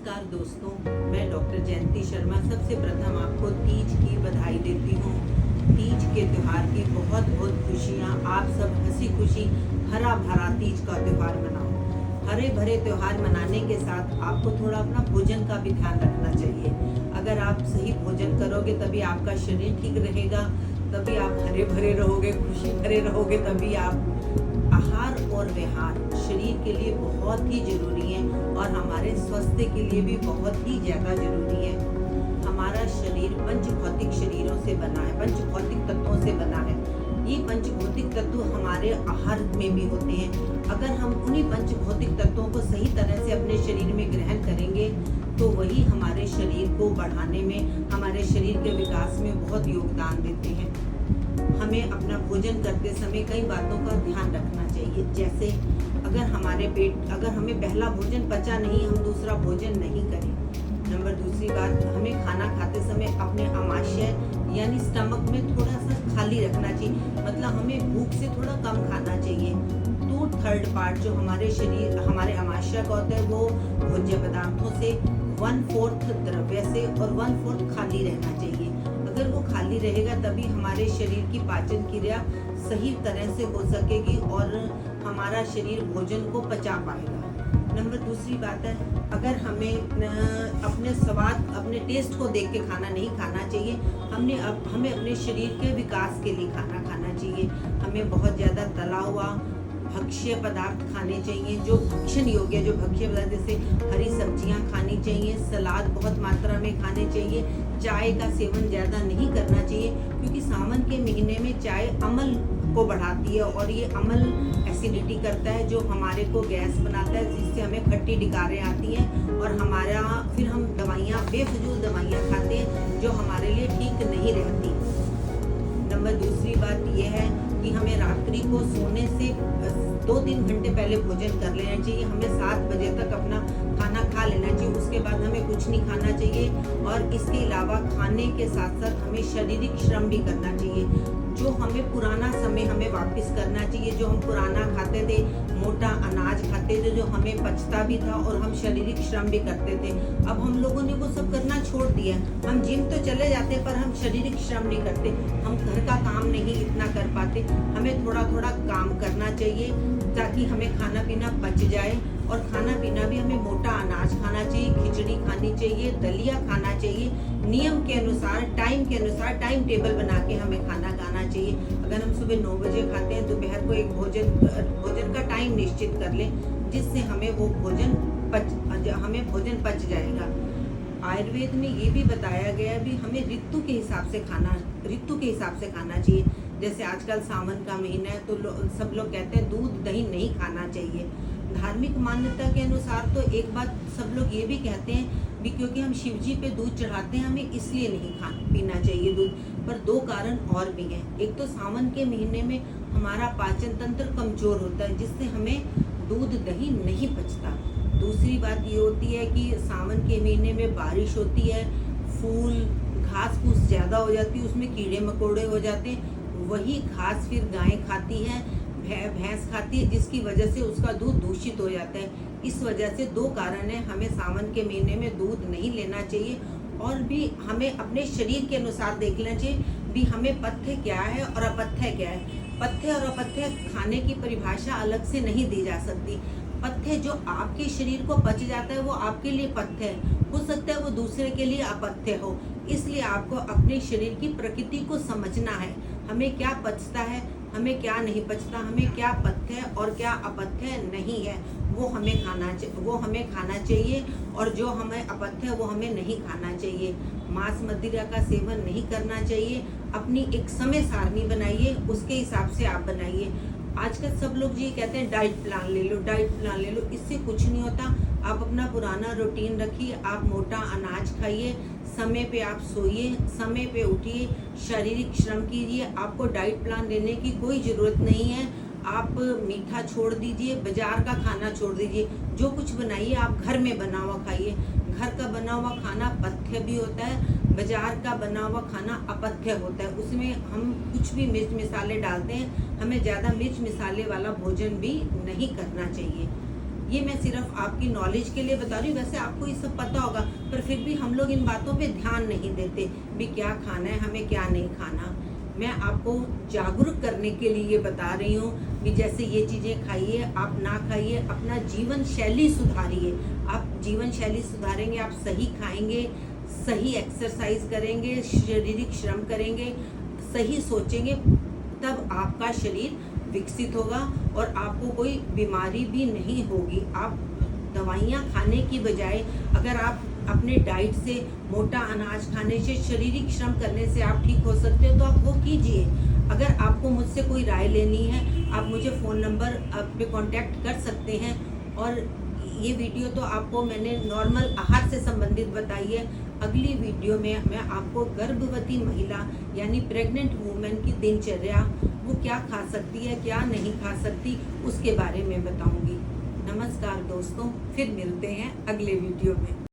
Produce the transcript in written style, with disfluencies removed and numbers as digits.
नमस्कार दोस्तों, मैं डॉक्टर जयंती शर्मा सबसे प्रथम आपको तीज की बधाई देती हूँ। तीज के त्यौहार की बहुत बहुत खुशियाँ। आप सब हंसी खुशी हरा भरा तीज का त्यौहार मनाओ। हरे भरे त्यौहार मनाने के साथ आपको थोड़ा अपना भोजन का भी ध्यान रखना चाहिए। अगर आप सही भोजन करोगे तभी आपका शरीर ठीक रहेगा, तभी आप हरे भरे रहोगे, खुशी भरे रहोगे, तभी आप आहार और विहार शरीर के लिए बहुत ही जरूरी है और हमारे स्वास्थ्य के लिए भी बहुत ही ज़्यादा जरूरी है। हमारा शरीर पंच भौतिक शरीरों से बना है, पंच भौतिक तत्वों से बना है। ये पंच भौतिक तत्व हमारे आहार में भी होते हैं। अगर हम उन्हीं पंच भौतिक तत्वों को सही तरह से अपने शरीर में ग्रहण करेंगे तो वही हमारे शरीर को बढ़ाने में, हमारे शरीर के विकास में बहुत योगदान देते हैं। हमें अपना भोजन करते समय कई बातों का ध्यान रखना चाहिए। जैसे अगर हमें पहला भोजन पचा नहीं, हम दूसरा भोजन नहीं करें। दूसरी बात, हमें खाना खाते समय अपने आमाशय यानी स्टमक में थोड़ा सा खाली रखना चाहिए, मतलब हमें भूख से थोड़ा कम खाना चाहिए। 2/3 पार्ट जो हमारे आमाशय का होता है वो भोज्य पदार्थों से, 1/4 द्रव्य से और 1/4 खाली रहना चाहिए। अगर वो खाली रहेगा तभी हमारे शरीर की पाचन क्रिया सही तरह से हो सकेगी और हमारा शरीर भोजन को पचा पाएगा। दूसरी बात है, अगर हमें अपने स्वाद, अपने टेस्ट को देख के खाना नहीं खाना चाहिए। हमें अपने शरीर के विकास के लिए खाना खाना चाहिए। हमें बहुत ज़्यादा तला हुआ भक्ष्य पदार्थ खाने चाहिए, जो भक्षण योग्य, जो भक्ष्य पदार्थ जैसे हरी सब्जियां खानी चाहिए, सलाद बहुत मात्रा में खाने चाहिए। चाय का सेवन ज़्यादा नहीं करना चाहिए क्योंकि सावन के महीने में चाय अम्ल को बढ़ाती है और ये अम्ल एसिडिटी करता है, जो हमारे को गैस बनाता है, जिससे हमें खट्टी डिकारें आती हैं और फिर हम बेफजूल दवाइयाँ खाते हैं जो हमारे लिए ठीक नहीं रहती। दूसरी बात यह है कि हमें रात्रि को सोने से 2-3 घंटे पहले भोजन कर लेना चाहिए। हमें 7 बजे तक अपना खाना खा लेना चाहिए, उसके बाद हमें कुछ नहीं खाना चाहिए। और इसके अलावा खाने के साथ साथ हमें शारीरिक श्रम भी करना चाहिए। जो हमें पुराना समय हमें वापस करना चाहिए। जो हम पुराना खाते थे, मोटा अनाज खाते थे, जो हमें पचता भी था और हम शारीरिक श्रम भी करते थे। अब हम लोगों ने वो सब करना छोड़ दिया। हम जिम तो चले जाते पर हम शारीरिक श्रम नहीं करते, हम घर का काम नहीं इतना कर पाते। हमें थोड़ा थोड़ा काम करना चाहिए ताकि हमें खाना पीना पच जाए। और खाना पीना भी हमें मोटा अनाज खाना चाहिए, खिचड़ी खानी चाहिए, दलिया खाना चाहिए। नियम के अनुसार, टाइम के अनुसार टाइम टेबल बना के हमें खाना खाना चाहिए। अगर हम सुबह 9 बजे खाते हैं, दोपहर को एक भोजन का टाइम निश्चित कर लें, जिससे हमें भोजन पच जाएगा। आयुर्वेद में ये भी बताया गया है भी हमें ऋतु के हिसाब से खाना चाहिए। जैसे आजकल सावन का महीना है तो सब लोग कहते हैं दूध दही नहीं खाना चाहिए। धार्मिक मान्यता के अनुसार तो एक बात सब लोग ये भी कहते हैं भी, क्योंकि हम शिव जी पे दूध चढ़ाते हैं, हमें इसलिए नहीं पीना चाहिए दूध। पर 2 कारण और भी हैं। एक तो सावन के महीने में हमारा पाचन तंत्र कमजोर होता है, जिससे हमें दूध दही नहीं पचता। दूसरी बात ये होती है कि सावन के महीने में बारिश होती है, फूल घास फूस ज़्यादा हो जाती है, उसमें कीड़े मकोड़े हो जाते हैं। वही घास फिर गाय खाती है, भैंस खाती है, जिसकी वजह से उसका दूध दूषित हो जाता है। इस वजह से 2 कारण है, हमें सावन के महीने में दूध नहीं लेना चाहिए। और भी हमें अपने शरीर के अनुसार देख लेना चाहिए भी हमें पथ्य क्या है और अपथ्य क्या है। पथ्य और अपथ्य खाने की परिभाषा अलग से नहीं दी जा सकती। पथ्य जो आपके शरीर को पच जाता है वो आपके लिए पथ्य है, हो सकता है वो दूसरे के लिए अपथ्य हो। इसलिए आपको अपने शरीर की प्रकृति को समझना है, हमें क्या पचता है, हमें क्या नहीं पचता, हमें क्या पथ्य और क्या अपथ्य नहीं है, वो हमें खाना चाहिए और जो हमें अपथ्य वो हमें नहीं खाना चाहिए। मांस मदिरा का सेवन नहीं करना चाहिए। अपनी एक समय सारणी बनाइए, उसके हिसाब से आप बनाइए। आजकल सब लोग जी कहते हैं डाइट प्लान ले लो, इससे कुछ नहीं होता। आप अपना पुराना रूटीन रखिए, आप मोटा अनाज खाइए, समय पे आप सोइए, समय पे उठिए, शारीरिक श्रम कीजिए। आपको डाइट प्लान लेने की कोई ज़रूरत नहीं है। आप मीठा छोड़ दीजिए, बाजार का खाना छोड़ दीजिए, जो कुछ बनाइए आप घर में बना हुआ खाइए। घर का बना हुआ खाना पथ्य भी होता है, बाजार का बना हुआ खाना अपथ्य होता है। उसमें हम कुछ भी मिर्च मसाले डालते हैं, हमें ज़्यादा मिर्च मसाले वाला भोजन भी नहीं करना चाहिए। ये मैं सिर्फ आपकी नॉलेज के लिए बता रही हूँ। वैसे आपको ये सब पता होगा, पर फिर भी हम लोग इन बातों पे ध्यान नहीं देते भी क्या खाना है, हमें क्या नहीं खाना। मैं आपको जागरूक करने के लिए ये बता रही हूँ कि जैसे ये चीज़ें खाइए, आप ना खाइए, अपना जीवन शैली सुधारिए। आप जीवन शैली सुधारेंगे, आप सही खाएंगे, सही एक्सरसाइज करेंगे, शारीरिक श्रम करेंगे, सही सोचेंगे, तब आपका शरीर विकसित होगा और आपको कोई बीमारी भी नहीं होगी। आप दवाइयाँ खाने की बजाय अगर आप अपने डाइट से, मोटा अनाज खाने से, शारीरिक श्रम करने से आप ठीक हो सकते हो तो आप वो कीजिए। अगर आपको मुझसे कोई राय लेनी है, आप मुझे फ़ोन नंबर पे कांटेक्ट कर सकते हैं। और ये वीडियो तो आपको मैंने नॉर्मल आहार से संबंधित बताई है। अगली वीडियो में मैं आपको गर्भवती महिला यानी प्रेग्नेंट वूमेन की दिनचर्या, वो क्या खा सकती है, क्या नहीं खा सकती, उसके बारे में बताऊंगी। नमस्कार दोस्तों, फिर मिलते हैं अगले वीडियो में।